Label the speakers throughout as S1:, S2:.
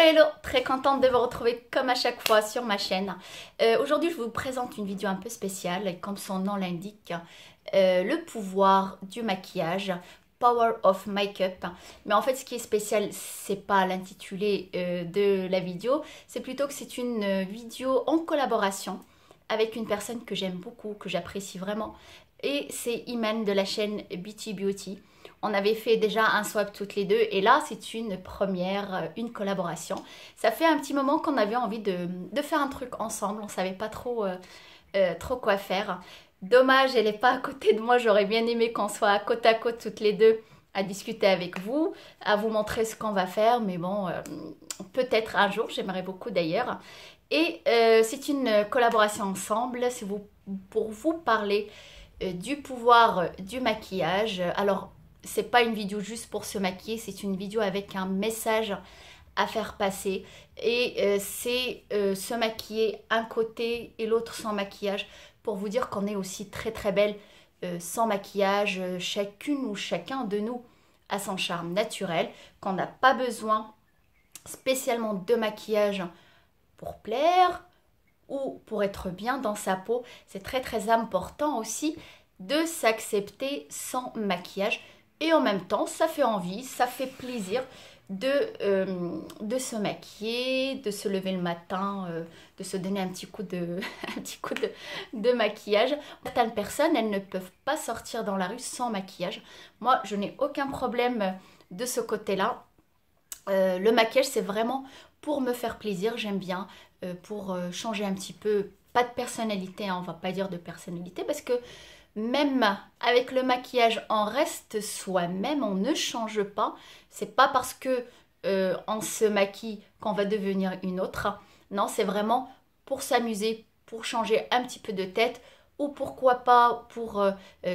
S1: Hello hello, très contente de vous retrouver comme à chaque fois sur ma chaîne. Aujourd'hui je vous présente une vidéo un peu spéciale et comme son nom l'indique, le pouvoir du maquillage, Power of Makeup. Mais en fait ce qui est spécial c'est pas l'intitulé de la vidéo, c'est plutôt que c'est une vidéo en collaboration avec une personne que j'aime beaucoup, que j'apprécie vraiment. Et c'est Iman de la chaîne Beauty Beauty. On avait fait déjà un swap toutes les deux et là c'est une première, une collaboration. Ça fait un petit moment qu'on avait envie de faire un truc ensemble, on savait pas trop quoi faire. Dommage, elle n'est pas à côté de moi, j'aurais bien aimé qu'on soit côte à côte toutes les deux à discuter avec vous, à vous montrer ce qu'on va faire, mais bon, peut-être un jour, j'aimerais beaucoup d'ailleurs. Et c'est une collaboration ensemble, c'est pour vous parler du pouvoir du maquillage. Alors, c'est pas une vidéo juste pour se maquiller, c'est une vidéo avec un message à faire passer. Et c'est se maquiller un côté et l'autre sans maquillage pour vous dire qu'on est aussi très très belle sans maquillage. Chacune ou chacun de nous a son charme naturel, qu'on n'a pas besoin spécialement de maquillage pour plaire ou pour être bien dans sa peau. C'est très très important aussi de s'accepter sans maquillage. Et en même temps, ça fait envie, ça fait plaisir de se maquiller, de se lever le matin, de se donner un petit coup de maquillage. Certaines personnes, elles ne peuvent pas sortir dans la rue sans maquillage. Moi, je n'ai aucun problème de ce côté-là. Le maquillage, c'est vraiment pour me faire plaisir, j'aime bien, pour changer un petit peu, pas de personnalité, hein, on va pas dire de personnalité, parce que même avec le maquillage, on reste soi-même, on ne change pas. C'est pas parce que on se maquille qu'on va devenir une autre. Non, c'est vraiment pour s'amuser, pour changer un petit peu de tête, ou pourquoi pas pour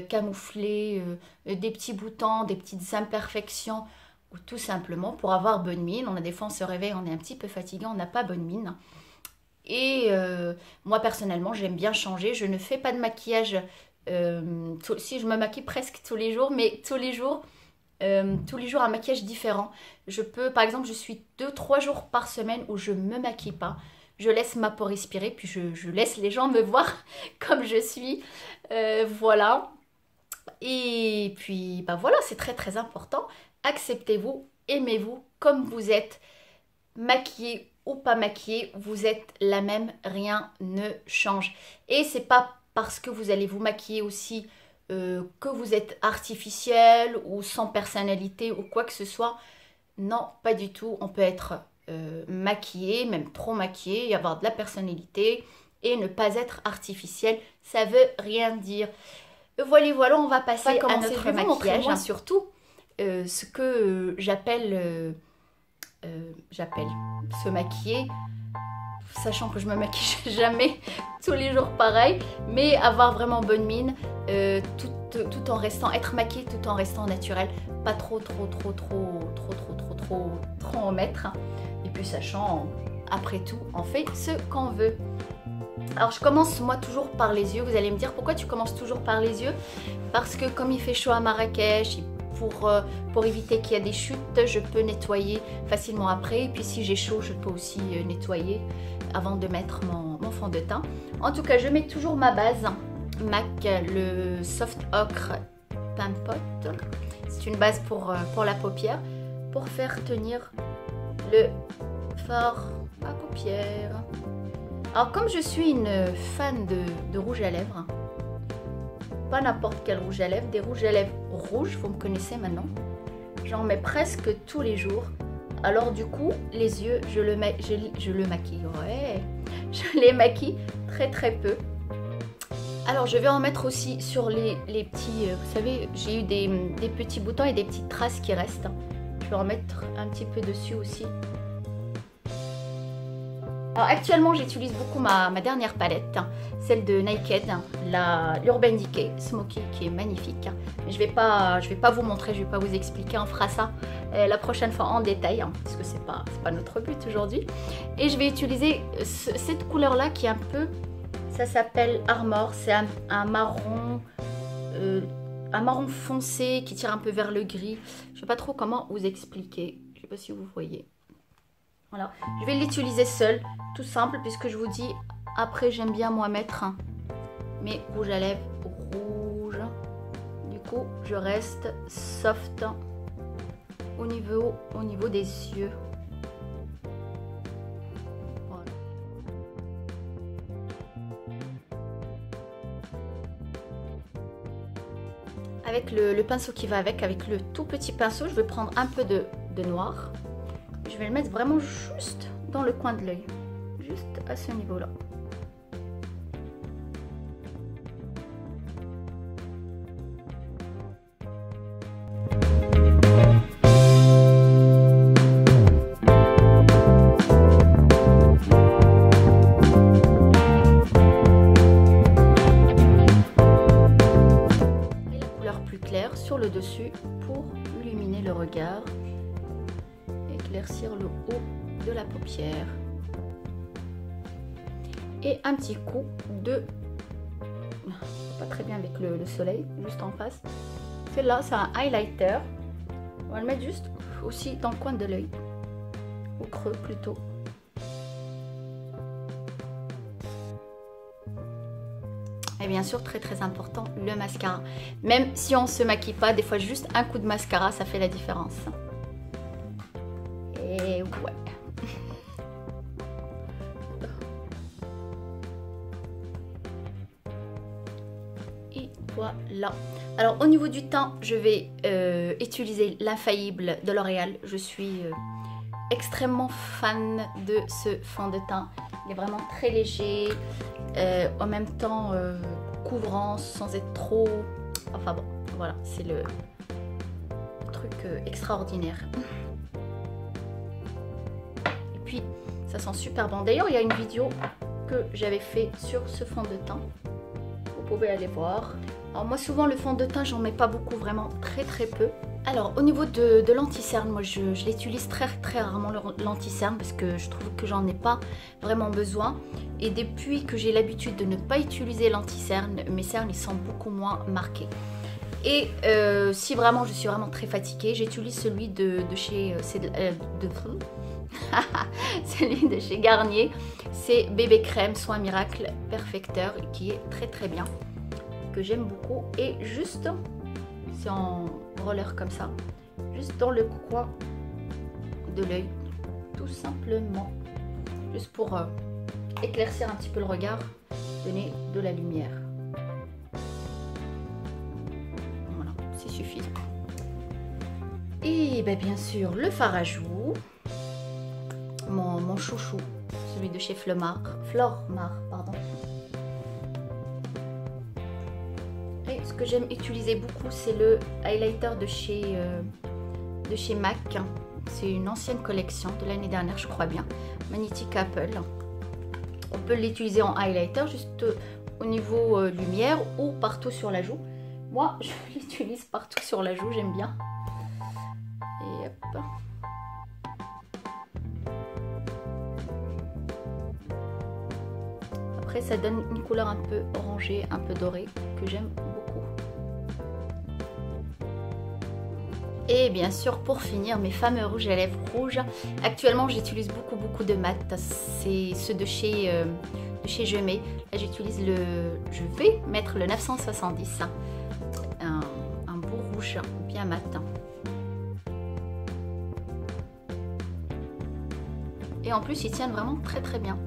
S1: camoufler des petits boutons, des petites imperfections, ou tout simplement pour avoir bonne mine. On a des fois, on se réveille, on est un petit peu fatigué, on n'a pas bonne mine. Et moi, personnellement, j'aime bien changer. Je ne fais pas de maquillage. Si je me maquille presque tous les jours, mais tous les jours un maquillage différent. Je peux, par exemple, je suis 2-3 jours par semaine où je me maquille pas. Je laisse ma peau respirer, puis je laisse les gens me voir comme je suis. Voilà. Et puis, bah voilà, c'est très très important. Acceptez-vous, aimez-vous comme vous êtes, maquillé ou pas maquillé, vous êtes la même, rien ne change. Et c'est pas parce que vous allez vous maquiller aussi que vous êtes artificiel ou sans personnalité ou quoi que ce soit. Non, pas du tout. On peut être maquillé, même trop maquillé, et avoir de la personnalité et ne pas être artificiel. Ça veut rien dire. Voilà, on va passer à notre maquillage. Moi, surtout, ce que j'appelle se maquiller, sachant que je me maquille jamais tous les jours pareil, mais avoir vraiment bonne mine, tout en restant, être maquillée tout en restant naturel, pas trop en mettre. Et puis sachant, après tout, on fait ce qu'on veut. Alors je commence moi toujours par les yeux. Vous allez me dire pourquoi tu commences toujours par les yeux? Parce que comme il fait chaud à Marrakech, pour éviter qu'il y ait des chutes, je peux nettoyer facilement après. Et puis si j'ai chaud, je peux aussi nettoyer avant de mettre mon fond de teint. En tout cas, je mets toujours ma base MAC, le Soft Ocre Pin Pot. C'est une base pour la paupière, pour faire tenir le fard à paupière. Alors comme je suis une fan de rouge à lèvres, pas n'importe quel rouge à lèvres, des rouges à lèvres rouges, vous me connaissez maintenant. J'en mets presque tous les jours. Alors du coup, les yeux, je le maquille. Ouais, je les maquille très très peu. Alors je vais en mettre aussi sur les petits, vous savez, j'ai eu des petits boutons et des petites traces qui restent. Je vais en mettre un petit peu dessus aussi. Alors actuellement j'utilise beaucoup ma dernière palette, celle de Naked, l'Urban Decay Smoky qui est magnifique. Mais je vais pas vous montrer, je vais pas vous expliquer, on fera ça la prochaine fois en détail, parce que c'est pas notre but aujourd'hui. Et je vais utiliser cette couleur là qui est un peu, ça s'appelle Armor, c'est un marron foncé qui tire un peu vers le gris. Je sais pas trop comment vous expliquer, je sais pas si vous voyez. Voilà, je vais l'utiliser seul, tout simple, puisque je vous dis, après j'aime bien moi mettre mes rouges à lèvres rouges. Du coup, je reste soft au niveau des yeux. Voilà. Avec le pinceau qui va avec le tout petit pinceau, je vais prendre un peu de noir. Je vais le mettre vraiment juste dans le coin de l'œil, juste à ce niveau-là. Et la couleur plus claire sur le dessus pour illuminer le regard. Éclaircir le haut de la paupière et un petit coup de pas très bien avec le soleil juste en face. Celle-là c'est un highlighter, on va le mettre juste aussi dans le coin de l'œil, au creux plutôt. Et bien sûr, très important, le mascara. Même si on se maquille pas, des fois juste un coup de mascara ça fait la différence. Et ouais. Et voilà. Alors au niveau du teint, je vais utiliser l'infaillible de L'Oréal. Je suis extrêmement fan de ce fond de teint. Il est vraiment très léger, en même temps couvrant sans être trop... Enfin bon, voilà, c'est le truc extraordinaire. Puis ça sent super bon. D'ailleurs, il y a une vidéo que j'avais fait sur ce fond de teint. Vous pouvez aller voir. Alors moi, souvent, le fond de teint, j'en mets pas beaucoup, vraiment très peu. Alors, au niveau de l'anti-cerne, moi, je l'utilise très rarement, l'anti-cerne, parce que je trouve que j'en ai pas vraiment besoin. Et depuis que j'ai l'habitude de ne pas utiliser l'anti-cerne, mes cernes, ils sont beaucoup moins marqués. Et si vraiment, je suis vraiment très fatiguée, j'utilise celui de chez... celui de chez Garnier, c'est Bébé Crème Soin Miracle Perfecteur, qui est très bien, que j'aime beaucoup. Et juste, c'est en roller comme ça, juste dans le coin de l'œil, tout simplement, juste pour éclaircir un petit peu le regard, donner de la lumière. Voilà, c'est suffisant. Et ben, bien sûr, le fard à joues. Mon chouchou, celui de chez Flormar, pardon. Et ce que j'aime utiliser beaucoup, c'est le highlighter de chez MAC. C'est une ancienne collection de l'année dernière, je crois bien. Magnetic Apple. On peut l'utiliser en highlighter, juste au niveau lumière ou partout sur la joue. Moi, je l'utilise partout sur la joue, j'aime bien. Et hop. Ça donne une couleur un peu orangée, un peu dorée, que j'aime beaucoup. Et bien sûr, pour finir, mes fameux rouges à lèvres rouges. Actuellement, j'utilise beaucoup de mat. C'est ceux de chez Gemay. Là, je vais mettre le 970. Un beau rouge bien mat. Et en plus, ils tiennent vraiment très bien.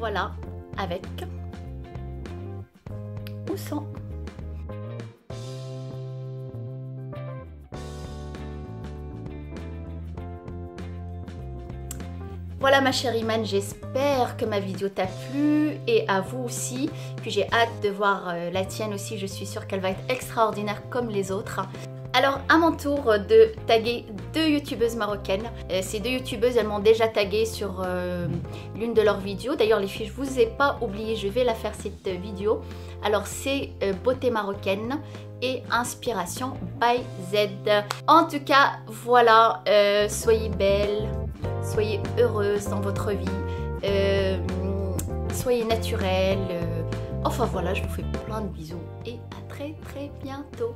S1: Voilà, avec ou sans. Voilà ma chère Iman, j'espère que ma vidéo t'a plu et à vous aussi. Puis j'ai hâte de voir la tienne aussi, je suis sûre qu'elle va être extraordinaire comme les autres. Alors à mon tour de taguer deux youtubeuses marocaines. Ces deux youtubeuses, elles m'ont déjà tagué sur l'une de leurs vidéos. D'ailleurs les filles, je vous ai pas oublié, je vais la faire cette vidéo. Alors c'est Beauté marocaine et Inspiration by Z. En tout cas, voilà, soyez belles, soyez heureuses dans votre vie, soyez naturelles. Enfin voilà, je vous fais plein de bisous et à très bientôt.